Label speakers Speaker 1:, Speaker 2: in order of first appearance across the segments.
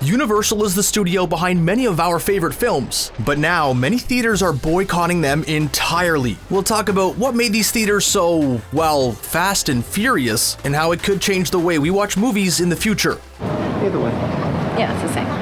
Speaker 1: Universal is the studio behind many of our favorite films, but now many theaters are boycotting them entirely. We'll talk about what made these theaters so, well, fast and furious, and how it could change the way we watch movies in the future.
Speaker 2: Either way.
Speaker 3: Yeah, it's the same.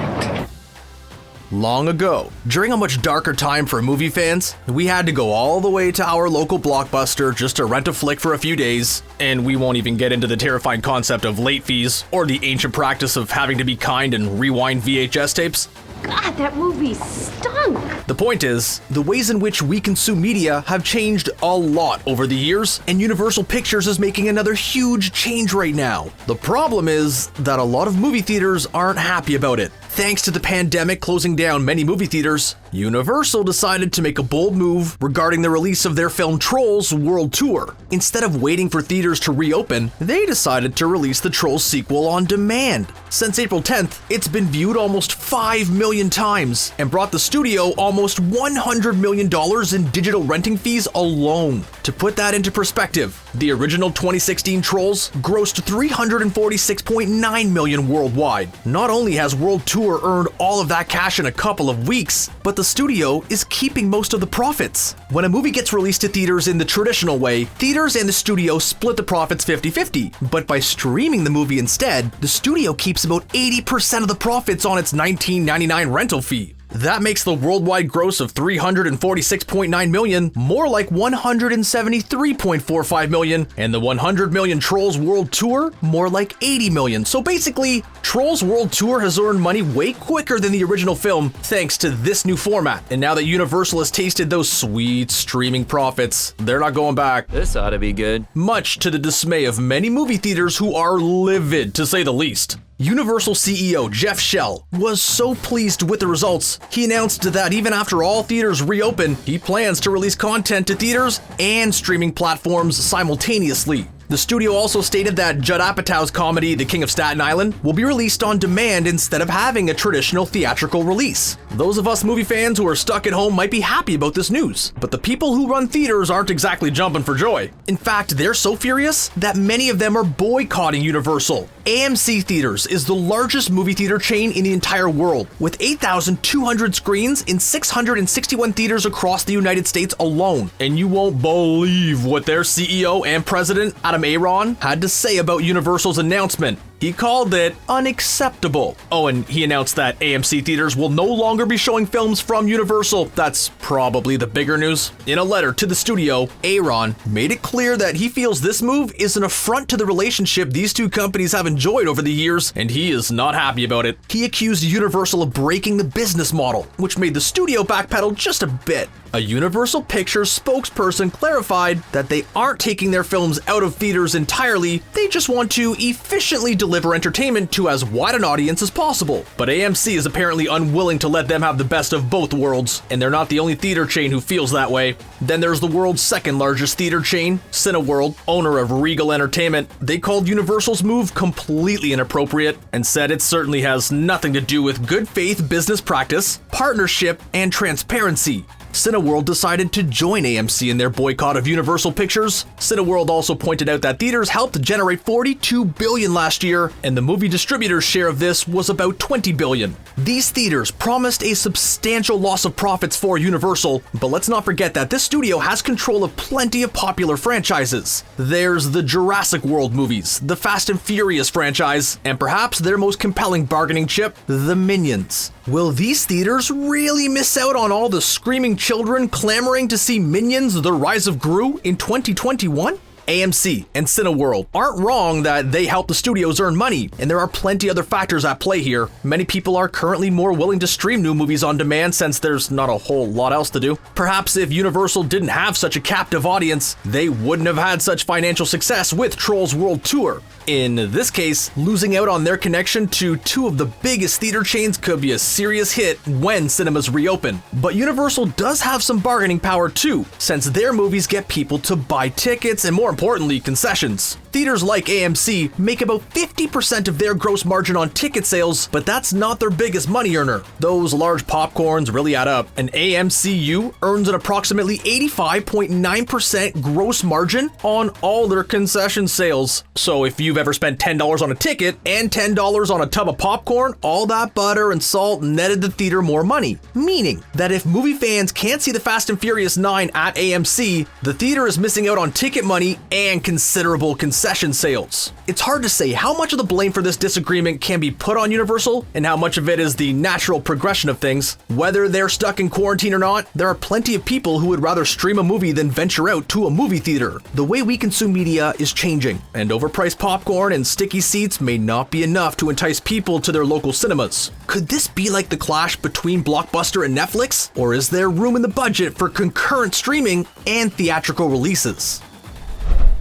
Speaker 1: Long ago, during a much darker time for movie fans, we had to go all the way to our local Blockbuster just to rent a flick for a few days, and we won't even get into the terrifying concept of late fees or the ancient practice of having to be kind and rewind VHS tapes.
Speaker 3: God, that movie stunk!
Speaker 1: The point is, the ways in which we consume media have changed a lot over the years, and Universal Pictures is making another huge change right now. The problem is that a lot of movie theaters aren't happy about it. Thanks to the pandemic closing down many movie theaters, Universal decided to make a bold move regarding the release of their film Trolls World Tour. Instead of waiting for theaters to reopen, they decided to release the Trolls sequel on demand. Since April 10th, it's been viewed almost 5 million times and brought the studio almost $100 million in digital renting fees alone. To put that into perspective, the original 2016 Trolls grossed $346.9 million worldwide. Not only has World Tour earned all of that cash in a couple of weeks, but the studio is keeping most of the profits. When a movie gets released to theaters in the traditional way, theaters and the studio split the profits 50-50. But by streaming the movie instead, the studio keeps about 80% of the profits on its $19.99 rental fee. That makes the worldwide gross of $346.9 million more like $173.45 million, and the $100 million Trolls World Tour more like $80 million. So basically, Trolls World Tour has earned money way quicker than the original film thanks to this new format. And now that Universal has tasted those sweet streaming profits, they're not going back.
Speaker 4: This ought to be good.
Speaker 1: Much to the dismay of many movie theaters who are livid, to say the least. Universal CEO Jeff Shell was so pleased with the results, he announced that even after all theaters reopen, he plans to release content to theaters and streaming platforms simultaneously. The studio also stated that Judd Apatow's comedy The King of Staten Island will be released on demand instead of having a traditional theatrical release. Those of us movie fans who are stuck at home might be happy about this news, but the people who run theaters aren't exactly jumping for joy. In fact, they're so furious that many of them are boycotting Universal. AMC Theaters is the largest movie theater chain in the entire world, with 8,200 screens in 661 theaters across the United States alone. And you won't believe what their CEO and president, Adam Aaron, had to say about Universal's announcement. He called it unacceptable. Oh, and he announced that AMC theaters will no longer be showing films from Universal. That's probably the bigger news. In a letter to the studio, Aaron made it clear that he feels this move is an affront to the relationship these two companies have enjoyed over the years, and he is not happy about it. He accused Universal of breaking the business model, which made the studio backpedal just a bit. A Universal Pictures spokesperson clarified that they aren't taking their films out of theaters entirely, they just want to efficiently deliver entertainment to as wide an audience as possible. But AMC is apparently unwilling to let them have the best of both worlds, and they're not the only theater chain who feels that way. Then there's the world's second largest theater chain, Cineworld, owner of Regal Entertainment. They called Universal's move completely inappropriate and said it certainly has nothing to do with good faith business practice, partnership, and transparency. Cineworld decided to join AMC in their boycott of Universal Pictures. Cineworld also pointed out that theaters helped generate $42 billion last year, and the movie distributor's share of this was about $20 billion. These theaters promised a substantial loss of profits for Universal, but let's not forget that this studio has control of plenty of popular franchises. There's the Jurassic World movies, the Fast and Furious franchise, and perhaps their most compelling bargaining chip, the Minions. Will these theaters really miss out on all the screaming children clamoring to see Minions: The Rise of Gru in 2021? AMC and Cineworld aren't wrong that they help the studios earn money, and there are plenty other factors at play here. Many people are currently more willing to stream new movies on demand since there's not a whole lot else to do. Perhaps if Universal didn't have such a captive audience, they wouldn't have had such financial success with Trolls World Tour. In this case, losing out on their connection to two of the biggest theater chains could be a serious hit when cinemas reopen. But Universal does have some bargaining power too, since their movies get people to buy tickets and, more importantly, concessions. theaters like AMC make about 50% of their gross margin on ticket sales, but that's not their biggest money earner. Those large popcorns really add up, and AMCU earns an approximately 85.9% gross margin on all their concession sales. So if you've ever spent $10 on a ticket and $10 on a tub of popcorn, all that butter and salt netted the theater more money. Meaning that if movie fans can't see the Fast and Furious 9 at AMC, the theater is missing out on ticket money and considerable concession sales. It's hard to say how much of the blame for this disagreement can be put on Universal and how much of it is the natural progression of things. Whether they're stuck in quarantine or not, there are plenty of people who would rather stream a movie than venture out to a movie theater. The way we consume media is changing, and overpriced popcorn and sticky seats may not be enough to entice people to their local cinemas. Could this be like the clash between Blockbuster and Netflix? Or is there room in the budget for concurrent streaming and theatrical releases?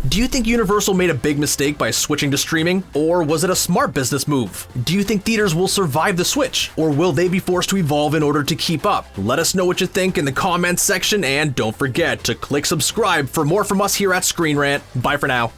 Speaker 1: Do you think Universal made a big mistake by switching to streaming, or was it a smart business move? Do you think theaters will survive the switch, or will they be forced to evolve in order to keep up? Let us know what you think in the comments section, and don't forget to click subscribe for more from us here at Screen Rant. Bye for now.